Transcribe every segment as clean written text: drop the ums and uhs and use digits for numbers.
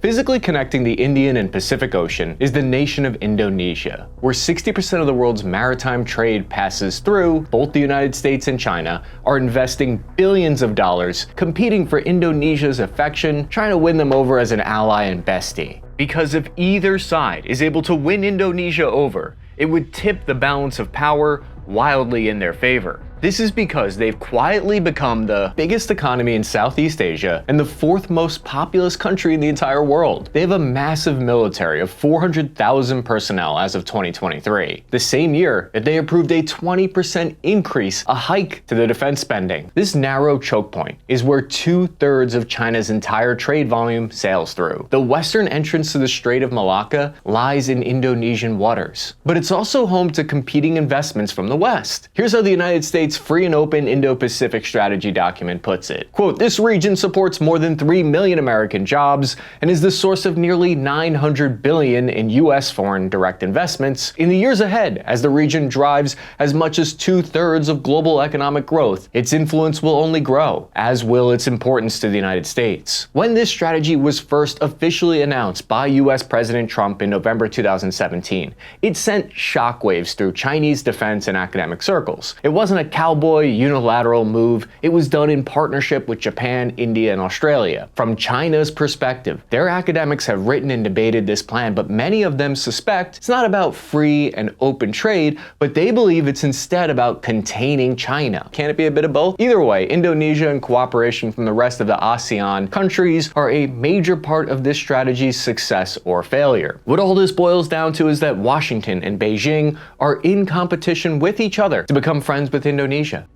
Physically connecting the Indian and Pacific Ocean is the nation of Indonesia, where 60% of the world's maritime trade passes through. Both the United States and China are investing billions of dollars competing for Indonesia's affection, trying to win them over as an ally and bestie. Because if either side is able to win Indonesia over, it would tip the balance of power wildly in their favor. This is because they've quietly become the biggest economy in Southeast Asia and the fourth most populous country in the entire world. They have a massive military of 400,000 personnel as of 2023. The same year, they approved a 20% increase, a hike to the defense spending. This narrow choke point is where 2/3 of China's entire trade volume sails through. The western entrance to the Strait of Malacca lies in Indonesian waters, but it's also home to competing investments from the West. Here's how the United States Free and Open Indo-Pacific Strategy document puts it. Quote, "This region supports more than 3 million American jobs and is the source of nearly $900 billion in U.S. foreign direct investments in the years ahead. As the region drives as much as 2/3 of global economic growth, its influence will only grow, as will its importance to the United States." When this strategy was first officially announced by U.S. President Trump in November 2017, it sent shockwaves through Chinese defense and academic circles. It wasn't a cowboy unilateral move. It was done in partnership with Japan, India, and Australia. From China's perspective, their academics have written and debated this plan, but many of them suspect it's not about free and open trade, but they believe it's instead about containing China. Can it be a bit of both? Either way, Indonesia and cooperation from the rest of the ASEAN countries are a major part of this strategy's success or failure. What all this boils down to is that Washington and Beijing are in competition with each other to become friends with Indonesia.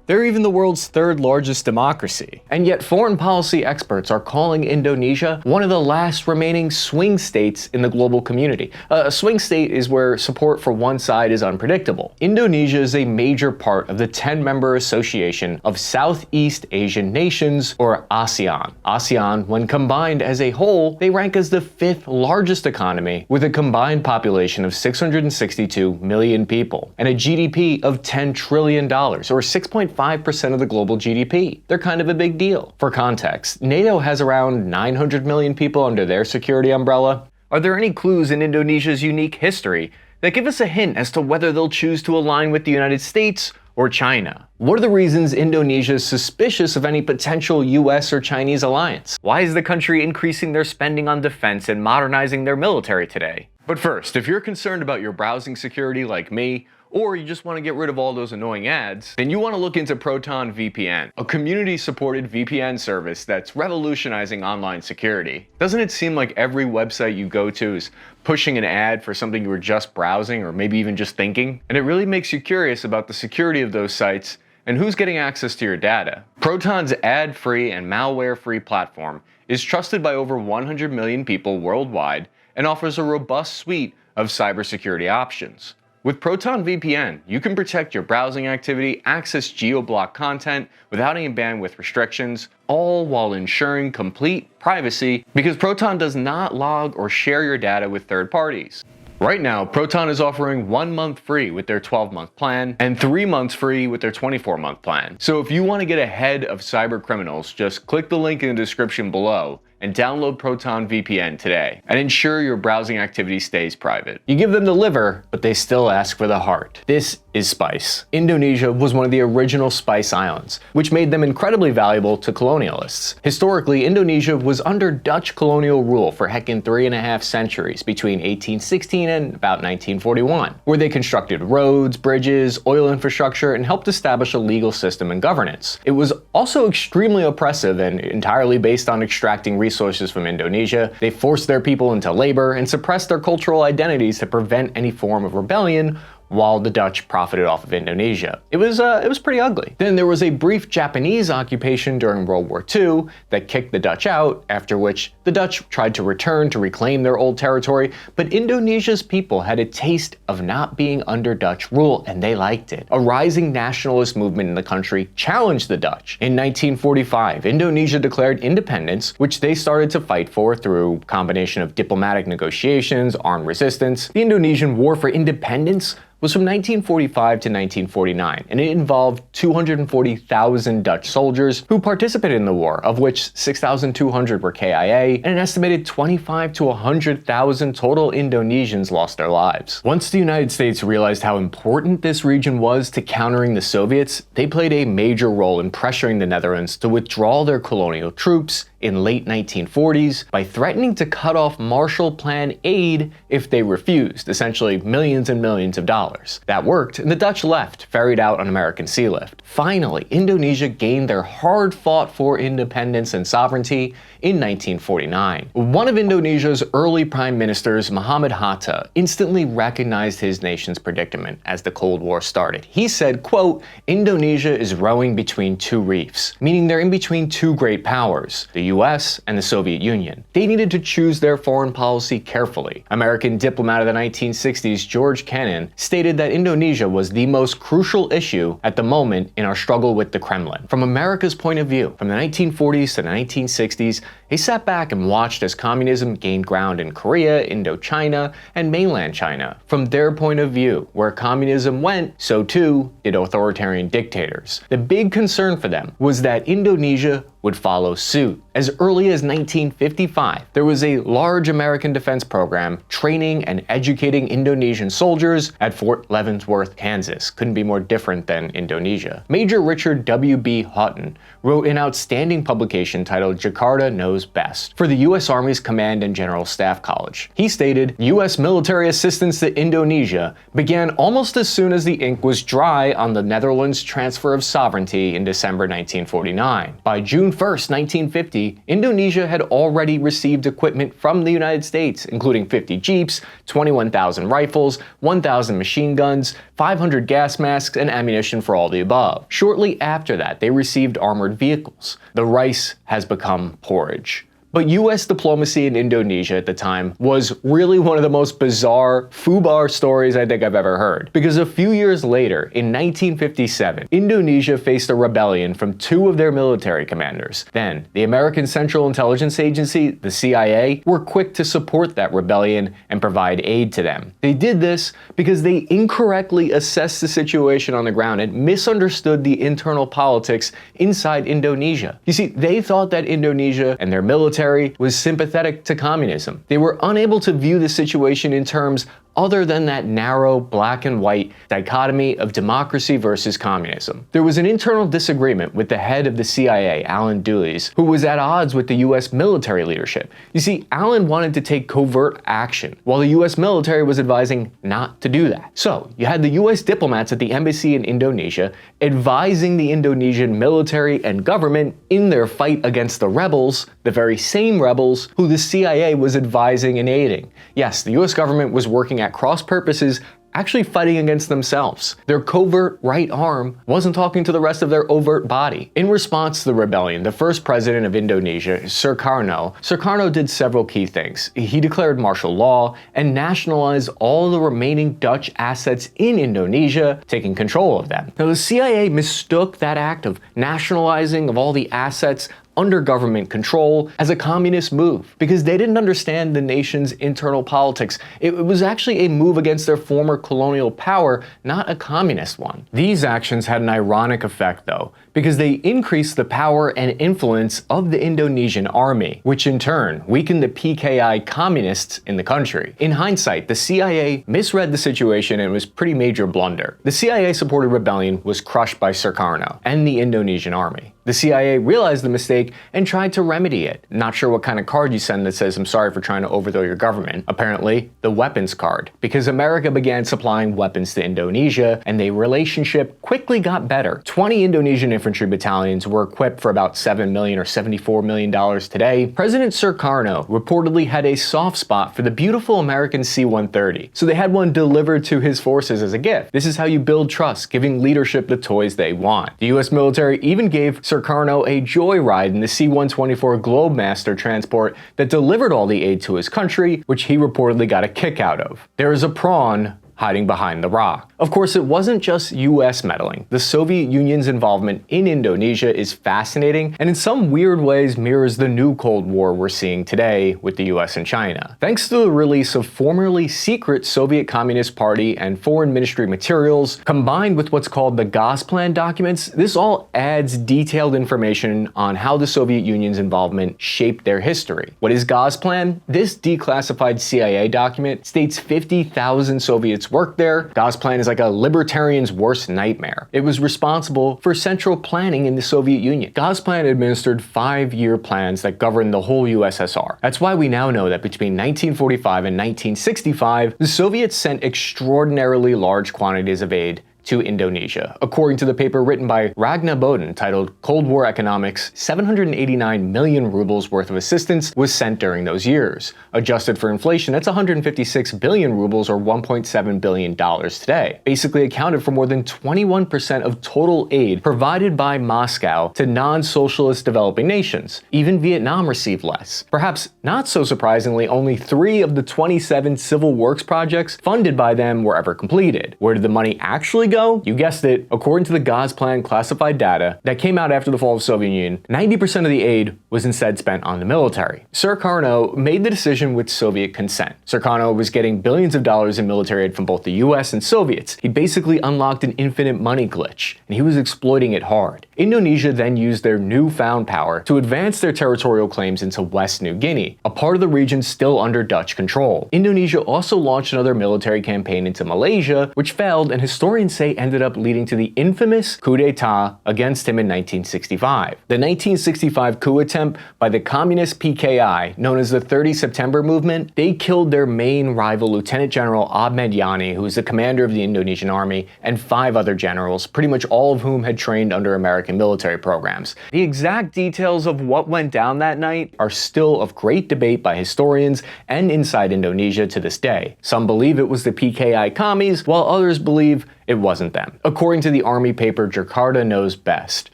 They're even the world's third largest democracy. And yet foreign policy experts are calling Indonesia one of the last remaining swing states in the global community. A swing state is where support for one side is unpredictable. Indonesia is a major part of the 10-member Association of Southeast Asian Nations, or ASEAN. ASEAN, when combined as a whole, they rank as the 5th largest economy with a combined population of 662 million people and a GDP of $10 trillion, or 6.5% of the global GDP. They're kind of a big deal. For context, NATO has around 900 million people under their security umbrella. Are there any clues in Indonesia's unique history that give us a hint as to whether they'll choose to align with the United States or China? What are the reasons Indonesia is suspicious of any potential US or Chinese alliance? Why is the country increasing their spending on defense and modernizing their military today? But first, if you're concerned about your browsing security like me, or you just want to get rid of all those annoying ads, then you want to look into Proton VPN, a community-supported VPN service that's revolutionizing online security. Doesn't it seem like every website you go to is pushing an ad for something you were just browsing or maybe even just thinking? And it really makes you curious about the security of those sites and who's getting access to your data. Proton's ad-free and malware-free platform is trusted by over 100 million people worldwide and offers a robust suite of cybersecurity options. With Proton VPN, you can protect your browsing activity, access geo-block content without any bandwidth restrictions, all while ensuring complete privacy because Proton does not log or share your data with third parties. Right now, Proton is offering 1 month free with their 12-month plan and 3 months free with their 24-month plan. So if you want to get ahead of cyber criminals, just click the link in the description below and download Proton VPN today and ensure your browsing activity stays private. You give them the liver, but they still ask for the heart. This is spice. Indonesia was one of the original spice islands, which made them incredibly valuable to colonialists. Historically, Indonesia was under Dutch colonial rule for heckin' 3.5 centuries between 1816 and about 1941, where they constructed roads, bridges, oil infrastructure, and helped establish a legal system and governance. It was also extremely oppressive and entirely based on extracting resources from Indonesia. They forced their people into labor and suppressed their cultural identities to prevent any form of rebellion, while the Dutch profited off of Indonesia. It was pretty ugly. Then there was a brief Japanese occupation during World War II that kicked the Dutch out, after which the Dutch tried to return to reclaim their old territory, but Indonesia's people had a taste of not being under Dutch rule, and they liked it. A rising nationalist movement in the country challenged the Dutch. In 1945, Indonesia declared independence, which they started to fight for through a combination of diplomatic negotiations, armed resistance. The Indonesian War for Independence was from 1945 to 1949, and it involved 240,000 Dutch soldiers who participated in the war, of which 6,200 were KIA, and an estimated 25 to 100,000 total Indonesians lost their lives. Once the United States realized how important this region was to countering the Soviets, they played a major role in pressuring the Netherlands to withdraw their colonial troops in late 1940s by threatening to cut off Marshall Plan aid if they refused, essentially millions and millions of dollars. That worked, and the Dutch left, ferried out on American sea lift. Finally, Indonesia gained their hard-fought-for independence and sovereignty in 1949. One of Indonesia's early prime ministers, Muhammad Hatta, instantly recognized his nation's predicament as the Cold War started. He said, quote, "Indonesia is rowing between two reefs," meaning they're in between two great powers, the US and the Soviet Union. They needed to choose their foreign policy carefully. American diplomat of the 1960s, George Kennan, stated that Indonesia was the most crucial issue at the moment in our struggle with the Kremlin. From America's point of view, from the 1940s to the 1960s, he sat back and watched as communism gained ground in Korea, Indochina, and mainland China. From their point of view, where communism went, so too did authoritarian dictators. The big concern for them was that Indonesia would follow suit. As early as 1955, there was a large American defense program training and educating Indonesian soldiers at Fort Leavenworth, Kansas. Couldn't be more different than Indonesia. Major Richard W.B. Houghton wrote an outstanding publication titled Jakarta Knows Best for the U.S. Army's Command and General Staff College. He stated, U.S. military assistance to Indonesia began almost as soon as the ink was dry on the Netherlands' transfer of sovereignty in December 1949. By June 1st, 1950, Indonesia had already received equipment from the United States, including 50 jeeps, 21,000 rifles, 1,000 machine guns, 500 gas masks, and ammunition for all the above. Shortly after that, they received armored vehicles. The rice has become porridge. But US diplomacy in Indonesia at the time was really one of the most bizarre FUBAR stories I think I've ever heard. Because a few years later, in 1957, Indonesia faced a rebellion from two of their military commanders. Then, the American Central Intelligence Agency, the CIA, were quick to support that rebellion and provide aid to them. They did this because they incorrectly assessed the situation on the ground and misunderstood the internal politics inside Indonesia. You see, they thought that Indonesia and their military was sympathetic to communism. They were unable to view the situation in terms other than that narrow black and white dichotomy of democracy versus communism. There was an internal disagreement with the head of the CIA, Allen Dulles, who was at odds with the US military leadership. You see, Allen wanted to take covert action, while the US military was advising not to do that. So, you had the US diplomats at the embassy in Indonesia advising the Indonesian military and government in their fight against the rebels, the very same rebels who the CIA was advising and aiding. Yes, the US government was working at cross purposes, actually fighting against themselves. Their covert right arm wasn't talking to the rest of their overt body. In response to the rebellion, the first president of Indonesia, Sukarno did several key things. He declared martial law and nationalized all the remaining Dutch assets in Indonesia, taking control of them. Now, the CIA mistook that act of nationalizing of all the assets under government control as a communist move because they didn't understand the nation's internal politics. It was actually a move against their former colonial power, not a communist one. These actions had an ironic effect though, because they increased the power and influence of the Indonesian army, which in turn weakened the PKI communists in the country. In hindsight, the CIA misread the situation and it was a pretty major blunder. The CIA-supported rebellion was crushed by Sukarno and the Indonesian army. The CIA realized the mistake and tried to remedy it. Not sure what kind of card you send that says, "I'm sorry for trying to overthrow your government." Apparently, the weapons card, because America began supplying weapons to Indonesia and the relationship quickly got better. 20 Indonesian infantry battalions were equipped for about $7 million or $74 million today. President Sukarno reportedly had a soft spot for the beautiful American C-130, so they had one delivered to his forces as a gift. This is how you build trust, giving leadership the toys they want. The US military even gave Sukarno a joyride in the C-124 Globemaster transport that delivered all the aid to his country, which he reportedly got a kick out of. There is a prawn, hiding behind the rock. Of course, it wasn't just US meddling. The Soviet Union's involvement in Indonesia is fascinating and in some weird ways mirrors the new Cold War we're seeing today with the US and China. Thanks to the release of formerly secret Soviet Communist Party and Foreign Ministry materials, combined with what's called the Gosplan documents, this all adds detailed information on how the Soviet Union's involvement shaped their history. What is Gosplan? This declassified CIA document states 50,000 Soviets worked there. Gosplan is like a libertarian's worst nightmare. It was responsible for central planning in the Soviet Union. Gosplan administered 5-year plans that governed the whole USSR. That's why we now know that between 1945 and 1965, the Soviets sent extraordinarily large quantities of aid to Indonesia. According to the paper written by Ragnar Boden titled Cold War Economics, 789 million rubles worth of assistance was sent during those years. Adjusted for inflation, that's 156 billion rubles or $1.7 billion today. Basically accounted for more than 21% of total aid provided by Moscow to non-socialist developing nations. Even Vietnam received less. Perhaps not so surprisingly, only 3 of the 27 civil works projects funded by them were ever completed. Where did the money actually go? You guessed it. According to the Gosplan classified data that came out after the fall of the Soviet Union, 90% of the aid was instead spent on the military. Sukarno made the decision with Soviet consent. Sukarno was getting billions of dollars in military aid from both the US and Soviets. He basically unlocked an infinite money glitch, and he was exploiting it hard. Indonesia then used their newfound power to advance their territorial claims into West New Guinea, a part of the region still under Dutch control. Indonesia also launched another military campaign into Malaysia, which failed, and historians say ended up leading to the infamous coup d'etat against him in 1965. The 1965 coup attempt by the communist PKI, known as the 30 September movement, they killed their main rival Lieutenant General Ahmed Yani, who was the commander of the Indonesian army, and 5 other generals, pretty much all of whom had trained under American military programs. The exact details of what went down that night are still of great debate by historians and inside Indonesia to this day. Some believe it was the PKI commies, while others believe it wasn't them. According to the army paper Jakarta Knows Best,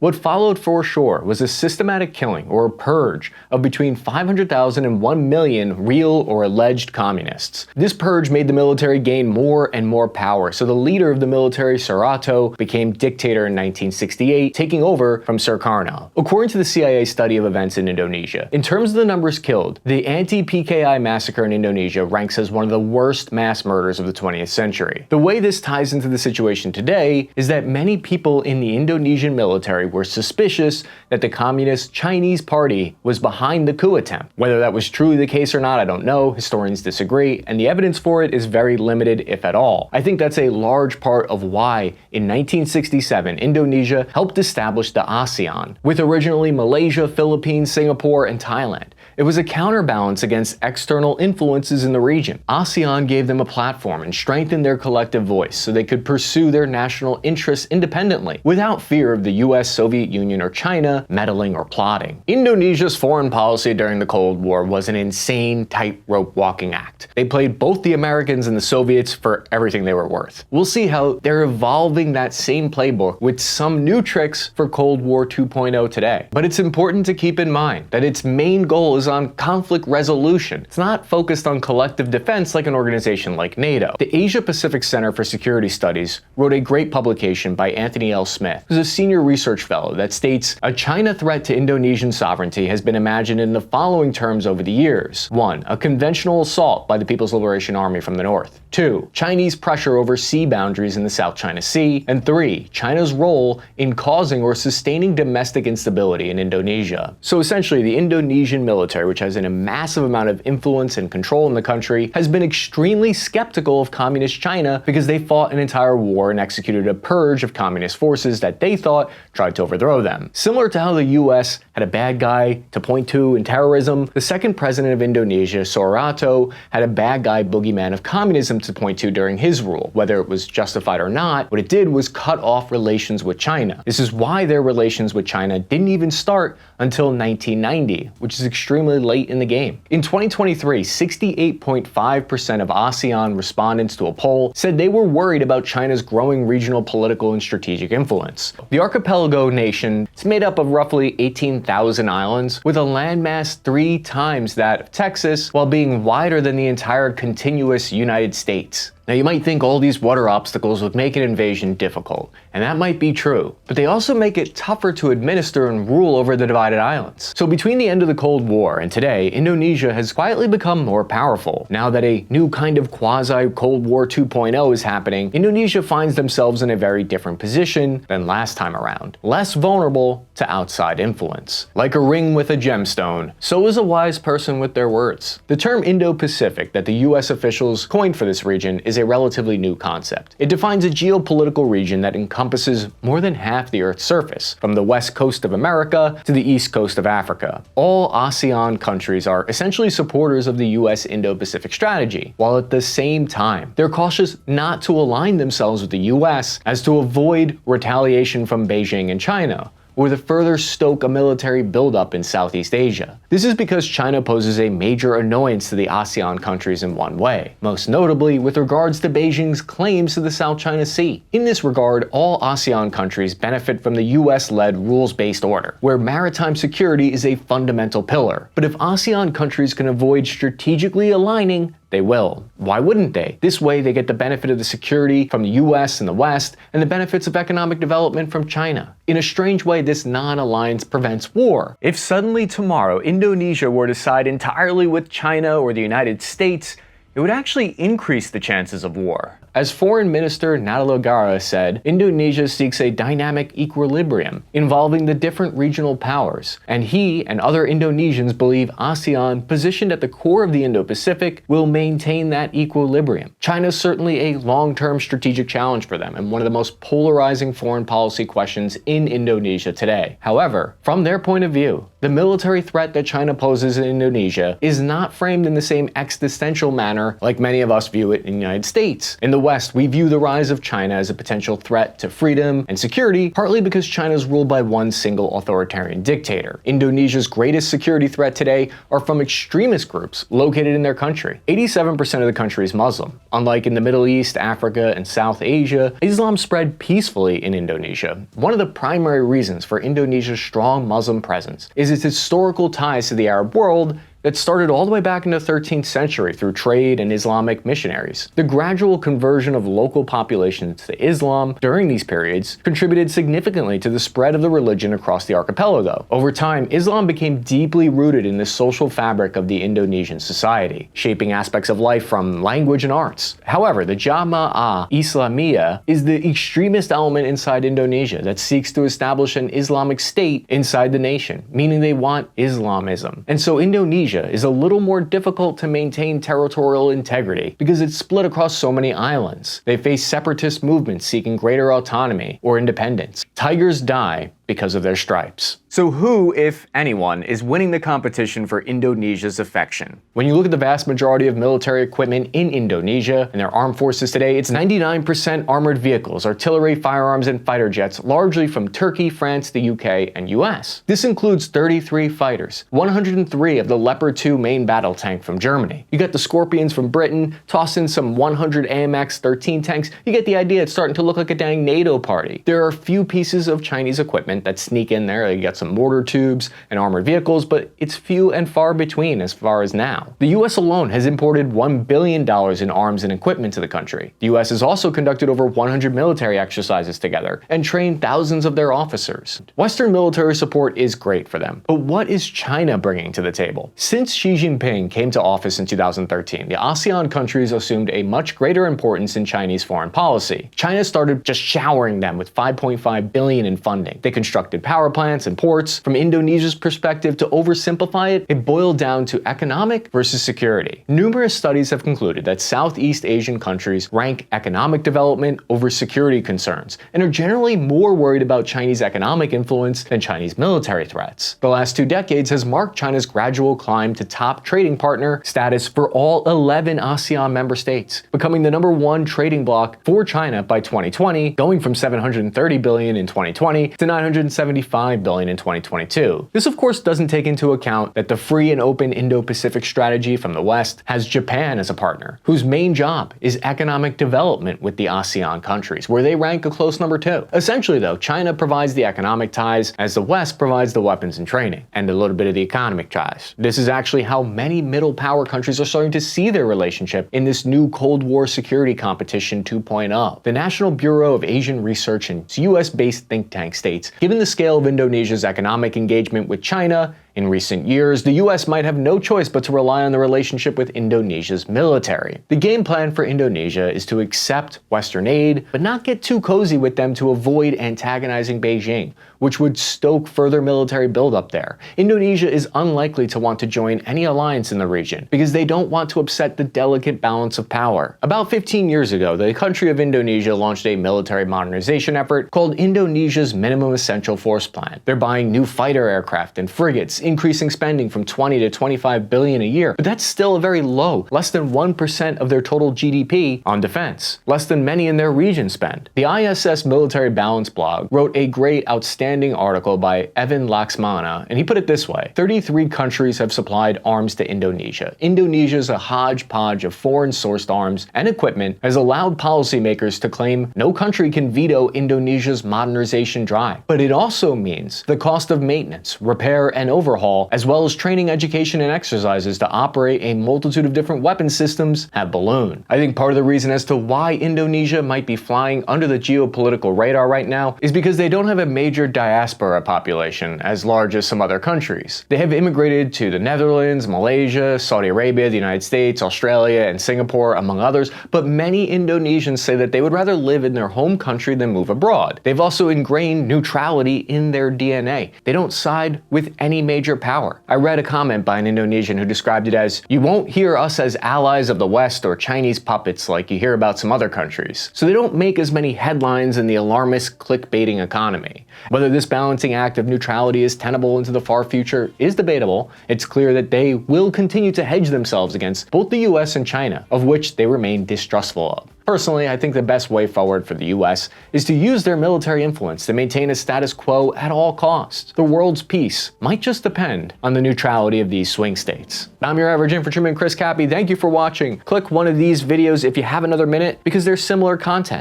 what followed for sure was a systematic killing or purge of between 500,000 and 1 million real or alleged communists. This purge made the military gain more and more power, so the leader of the military, Suharto, became dictator in 1968, taking over from Sukarno. According to the CIA study of events in Indonesia, in terms of the numbers killed, the anti-PKI massacre in Indonesia ranks as one of the worst mass murders of the 20th century. The way this ties into the situation today is that many people in the Indonesian military were suspicious that the Communist Chinese Party was behind the coup attempt. Whether that was truly the case or not, I don't know. Historians disagree, and the evidence for it is very limited, if at all. I think that's a large part of why, in 1967, Indonesia helped establish the ASEAN, with originally Malaysia, Philippines, Singapore, and Thailand. It was a counterbalance against external influences in the region. ASEAN gave them a platform and strengthened their collective voice so they could pursue their national interests independently, without fear of the US, Soviet Union, or China meddling or plotting. Indonesia's foreign policy during the Cold War was an insane tightrope walking act. They played both the Americans and the Soviets for everything they were worth. We'll see how they're evolving that same playbook with some new tricks for Cold War 2.0 today. But it's important to keep in mind that its main goal is on conflict resolution. It's not focused on collective defense like an organization like NATO. The Asia-Pacific Center for Security Studies wrote a great publication by Anthony L. Smith, who's a senior research fellow, that states, a China threat to Indonesian sovereignty has been imagined in the following terms over the years. 1. A conventional assault by the People's Liberation Army from the north. 2. Chinese pressure over sea boundaries in the South China Sea. And 3. China's role in causing or sustaining domestic instability in Indonesia. So essentially, the Indonesian military, which has a massive amount of influence and control in the country, has been extremely skeptical of communist China because they fought an entire war and executed a purge of communist forces that they thought tried to overthrow them. Similar to how the US had a bad guy to point to in terrorism, the second president of Indonesia, Suharto, had a bad guy boogeyman of communism to point to during his rule. Whether it was justified or not, what it did was cut off relations with China. This is why their relations with China didn't even start until 1990, which is extremely late in the game. In 2023, 68.5% of ASEAN respondents to a poll said they were worried about China's growing regional political and strategic influence. The archipelago nation is made up of roughly 18,000 islands, with a landmass 3 times that of Texas, while being wider than the entire continuous United States. Now you might think all these water obstacles would make an invasion difficult, and that might be true, but they also make it tougher to administer and rule over the divided islands. So between the end of the Cold War and today, Indonesia has quietly become more powerful. Now that a new kind of quasi-Cold War 2.0 is happening, Indonesia finds themselves in a very different position than last time around, less vulnerable to outside influence. Like a ring with a gemstone, so is a wise person with their words. The term Indo-Pacific that the US officials coined for this region is a relatively new concept. It defines a geopolitical region that encompasses more than half the Earth's surface, from the west coast of America to the east coast of Africa. All ASEAN countries are essentially supporters of the US Indo-Pacific strategy, while at the same time, they're cautious not to align themselves with the US as to avoid retaliation from Beijing and China, or to further stoke a military buildup in Southeast Asia. This is because China poses a major annoyance to the ASEAN countries in one way, most notably with regards to Beijing's claims to the South China Sea. In this regard, all ASEAN countries benefit from the US-led rules-based order, where maritime security is a fundamental pillar. But if ASEAN countries can avoid strategically aligning, they will. Why wouldn't they? This way they get the benefit of the security from the US and the West, and the benefits of economic development from China. In a strange way, this non-alliance prevents war. If suddenly tomorrow Indonesia were to side entirely with China or the United States, it would actually increase the chances of war. As Foreign Minister Natalegawa said, Indonesia seeks a dynamic equilibrium involving the different regional powers, and he and other Indonesians believe ASEAN, positioned at the core of the Indo-Pacific, will maintain that equilibrium. China is certainly a long-term strategic challenge for them and one of the most polarizing foreign policy questions in Indonesia today. However, from their point of view, the military threat that China poses in Indonesia is not framed in the same existential manner like many of us view it in the United States. In the West, we view the rise of China as a potential threat to freedom and security, partly because China is ruled by one single authoritarian dictator. Indonesia's greatest security threat today are from extremist groups located in their country. 87% of the country is Muslim. Unlike in the Middle East, Africa, and South Asia, Islam spread peacefully in Indonesia. One of the primary reasons for Indonesia's strong Muslim presence is its historical ties to the Arab world that started all the way back in the 13th century through trade and Islamic missionaries. The gradual conversion of local populations to Islam during these periods contributed significantly to the spread of the religion across the archipelago. Over time, Islam became deeply rooted in the social fabric of the Indonesian society, shaping aspects of life from language and arts. However, the Jamaah Islamiyah is the extremist element inside Indonesia that seeks to establish an Islamic state inside the nation, meaning they want Islamism. And so Indonesia is a little more difficult to maintain territorial integrity because it's split across so many islands. They face separatist movements seeking greater autonomy or independence. Tigers die because of their stripes. So who, if anyone, is winning the competition for Indonesia's affection? When you look at the vast majority of military equipment in Indonesia and their armed forces today, it's 99% armored vehicles, artillery, firearms, and fighter jets, largely from Turkey, France, the UK, and US. This includes 33 fighters, 103 of the Leopard 2 main battle tank from Germany. You got the Scorpions from Britain, toss in some 100 AMX-13 tanks, you get the idea. It's starting to look like a dang NATO party. There are a few pieces of Chinese equipment that sneak in there. You got some mortar tubes and armored vehicles, but it's few and far between as far as now. The US alone has imported $1 billion in arms and equipment to the country. The US has also conducted over 100 military exercises together and trained thousands of their officers. Western military support is great for them, but what is China bringing to the table? Since Xi Jinping came to office in 2013, the ASEAN countries assumed a much greater importance in Chinese foreign policy. China started just showering them with $5.5 billion in funding. They constructed power plants and ports. From Indonesia's perspective, to oversimplify it, it boiled down to economic versus security. Numerous studies have concluded that Southeast Asian countries rank economic development over security concerns and are generally more worried about Chinese economic influence than Chinese military threats. The last 2 decades has marked China's gradual climb to top trading partner status for all 11 ASEAN member states, becoming the #1 trading bloc for China by 2020, going from $730 billion in 2020 to $900 $175 billion in 2022. This of course doesn't take into account that the free and open Indo-Pacific strategy from the West has Japan as a partner, whose main job is economic development with the ASEAN countries, where they rank a close number 2. Essentially though, China provides the economic ties as the West provides the weapons and training, and a little bit of the economic ties. This is actually how many middle power countries are starting to see their relationship in this new Cold War security competition 2.0. The National Bureau of Asian Research and US-based think tank states, given the scale of Indonesia's economic engagement with China in recent years, the US might have no choice but to rely on the relationship with Indonesia's military. The game plan for Indonesia is to accept Western aid, but not get too cozy with them to avoid antagonizing Beijing, which would stoke further military buildup there. Indonesia is unlikely to want to join any alliance in the region because they don't want to upset the delicate balance of power. About 15 years ago, the country of Indonesia launched a military modernization effort called Indonesia's Minimum Essential Force Plan. They're buying new fighter aircraft and frigates, increasing spending from 20 to 25 billion a year, but that's still very low, less than 1% of their total GDP on defense, less than many in their region spend. The ISS Military Balance blog wrote a great, outstanding article by Evan Laxmana, and he put it this way: 33 countries have supplied arms to Indonesia. Indonesia's a hodgepodge of foreign-sourced arms and equipment has allowed policymakers to claim no country can veto Indonesia's modernization drive. But it also means the cost of maintenance, repair, and overhaul, as well as training, education, and exercises to operate a multitude of different weapon systems, have ballooned. I think part of the reason as to why Indonesia might be flying under the geopolitical radar right now is because they don't have a major diaspora population as large as some other countries. They have immigrated to the Netherlands, Malaysia, Saudi Arabia, the United States, Australia, and Singapore, among others, but many Indonesians say that they would rather live in their home country than move abroad. They've also ingrained neutrality in their DNA. They don't side with any major power. I read a comment by an Indonesian who described it as, "You won't hear us as allies of the West or Chinese puppets like you hear about some other countries." So they don't make as many headlines in the alarmist clickbaiting economy. Whether this balancing act of neutrality is tenable into the far future is debatable. It's clear that they will continue to hedge themselves against both the US and China, of which they remain distrustful of. Personally, I think the best way forward for the US is to use their military influence to maintain a status quo at all costs. The world's peace might just depend on the neutrality of these swing states. I'm your average infantryman, Chris Cappy. Thank you for watching. Click one of these videos if you have another minute because there's similar content.